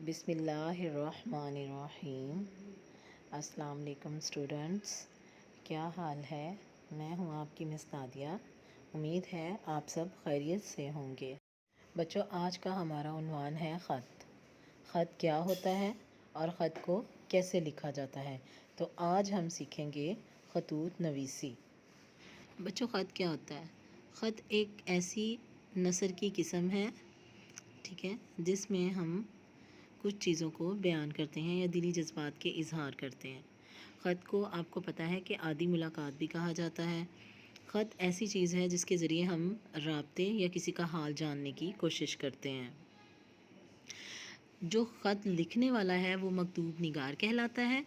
بسم اللہ الرحمن الرحیم۔ السلام علیکم اسٹوڈنٹس، کیا حال ہے؟ میں ہوں آپ کی مس نادیہ۔ امید ہے آپ سب خیریت سے ہوں گے۔ بچوں، آج کا ہمارا عنوان ہے خط۔ خط کیا ہوتا ہے اور خط کو کیسے لکھا جاتا ہے؟ تو آج ہم سیکھیں گے خطوط نویسی۔ بچوں، خط کیا ہوتا ہے؟ خط ایک ایسی نثر کی قسم ہے، ٹھیک ہے، جس میں ہم کچھ چیزوں کو بیان کرتے ہیں یا دلی جذبات کے اظہار کرتے ہیں۔ خط کو آپ کو پتہ ہے کہ عادی ملاقات بھی کہا جاتا ہے۔ خط ایسی چیز ہے جس کے ذریعے ہم رابطے یا کسی کا حال جاننے کی کوشش کرتے ہیں۔ جو خط لکھنے والا ہے وہ مکتوب نگار کہلاتا ہے،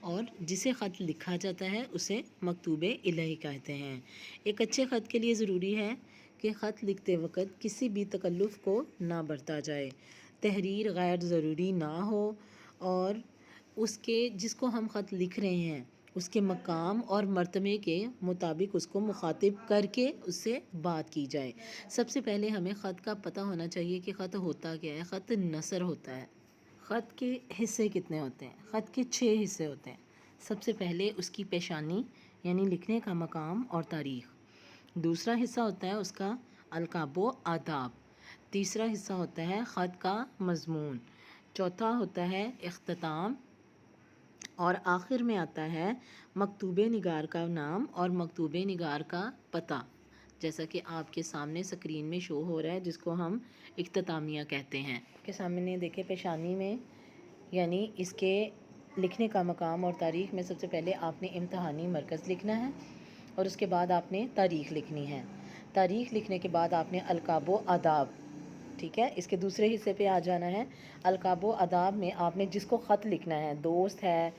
اور جسے خط لکھا جاتا ہے اسے مکتوب الہی کہتے ہیں۔ ایک اچھے خط کے لیے ضروری ہے کہ خط لکھتے وقت کسی بھی تکلف کو نہ برتا جائے، تحریر غیر ضروری نہ ہو، اور اس کے جس کو ہم خط لکھ رہے ہیں اس کے مقام اور مرتبے کے مطابق اس کو مخاطب کر کے اس سے بات کی جائے۔ سب سے پہلے ہمیں خط کا پتہ ہونا چاہیے کہ خط ہوتا کیا ہے۔ خط نثر ہوتا ہے۔ خط کے حصے کتنے ہوتے ہیں؟ خط کے 6 حصے ہوتے ہیں۔ سب سے پہلے اس کی پیشانی یعنی لکھنے کا مقام اور تاریخ۔ دوسرا حصہ ہوتا ہے اس کا القاب و آداب۔ تیسرا حصہ ہوتا ہے خط کا مضمون۔ چوتھا ہوتا ہے اختتام، اور آخر میں آتا ہے مکتوب نگار کا نام اور مکتوب نگار کا پتہ، جیسا کہ آپ کے سامنے سکرین میں شو ہو رہا ہے، جس کو ہم اختتامیہ کہتے ہیں۔ آپ کے سامنے دیکھیں پیشانی میں، یعنی اس کے لکھنے کا مقام اور تاریخ میں سب سے پہلے آپ نے امتحانی مرکز لکھنا ہے، اور اس کے بعد آپ نے تاریخ لکھنی ہے۔ تاریخ لکھنے کے بعد آپ نے القاب و آداب، ٹھیک ہے، اس کے دوسرے حصے پہ آ جانا ہے۔ القاب و آداب میں آپ نے جس کو خط لکھنا ہے، دوست ہے،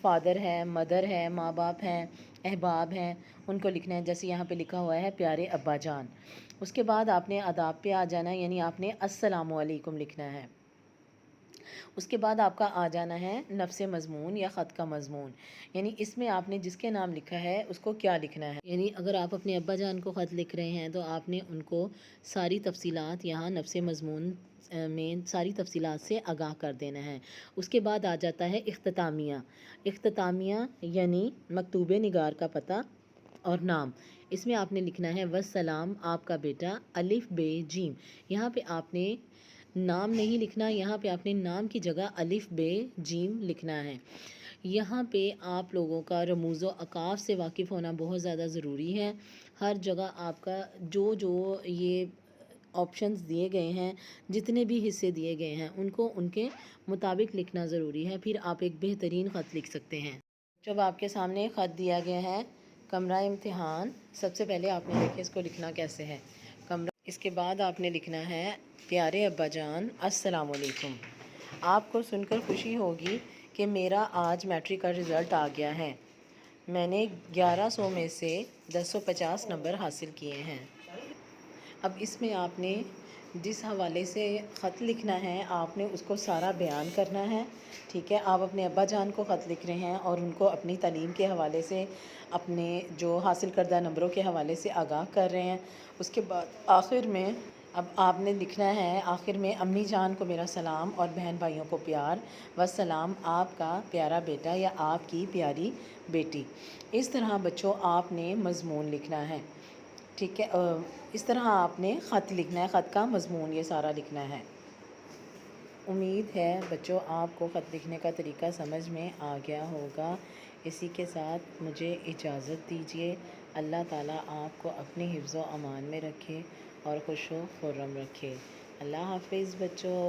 فادر ہے، مدر ہے، ماں باپ ہیں، احباب ہیں، ان کو لکھنا ہے، جیسے یہاں پہ لکھا ہوا ہے پیارے ابا جان۔ اس کے بعد آپ نے آداب پہ آ جانا ہے، یعنی آپ نے السلام علیکم لکھنا ہے۔ اس کے بعد آپ کا آ جانا ہے نفس مضمون یا خط کا مضمون، یعنی اس میں آپ نے جس کے نام لکھا ہے اس کو کیا لکھنا ہے۔ یعنی اگر آپ اپنے ابا جان کو خط لکھ رہے ہیں تو آپ نے ان کو ساری تفصیلات یہاں نفس مضمون میں ساری تفصیلات سے آگاہ کر دینا ہے۔ اس کے بعد آ جاتا ہے اختتامیہ۔ اختتامیہ یعنی مکتوب نگار کا پتہ اور نام۔ اس میں آپ نے لکھنا ہے والسلام آپ کا بیٹا الف بے جیم۔ یہاں پہ آپ نے نام نہیں لکھنا، یہاں پہ آپ نے نام کی جگہ الف بے جیم لکھنا ہے۔ یہاں پہ آپ لوگوں کا رموز و اقاف سے واقف ہونا بہت زیادہ ضروری ہے۔ ہر جگہ آپ کا جو یہ آپشنز دیے گئے ہیں، جتنے بھی حصے دیے گئے ہیں، ان کو ان کے مطابق لکھنا ضروری ہے، پھر آپ ایک بہترین خط لکھ سکتے ہیں۔ جب آپ کے سامنے خط دیا گیا ہے کمرہ امتحان، سب سے پہلے آپ نے دیکھیں اس کو لکھنا کیسے ہے۔ اس کے بعد آپ نے لکھنا ہے پیارے ابا جان السلام علیکم۔ آپ کو سن کر خوشی ہوگی کہ میرا آج میٹرک کا رزلٹ آ گیا ہے۔ میں نے 1100 میں سے 1050 نمبر حاصل کیے ہیں۔ اب اس میں آپ نے جس حوالے سے خط لکھنا ہے آپ نے اس کو سارا بیان کرنا ہے، ٹھیک ہے۔ آپ اپنے ابا جان کو خط لکھ رہے ہیں اور ان کو اپنی تعلیم کے حوالے سے، اپنے جو حاصل کردہ نمبروں کے حوالے سے آگاہ کر رہے ہیں۔ اس کے بعد آخر میں اب آپ نے لکھنا ہے، آخر میں امی جان کو میرا سلام اور بہن بھائیوں کو پیار، والسلام آپ کا پیارا بیٹا یا آپ کی پیاری بیٹی۔ اس طرح بچوں آپ نے مضمون لکھنا ہے، ٹھیک ہے۔ اس طرح آپ نے خط لکھنا ہے، خط کا مضمون یہ سارا لکھنا ہے۔ امید ہے بچوں آپ کو خط لکھنے کا طریقہ سمجھ میں آ گیا ہوگا۔ اسی کے ساتھ مجھے اجازت دیجیے۔ اللہ تعالیٰ آپ کو اپنی حفظ و امان میں رکھے اور خوش و خرم رکھے۔ اللہ حافظ بچوں۔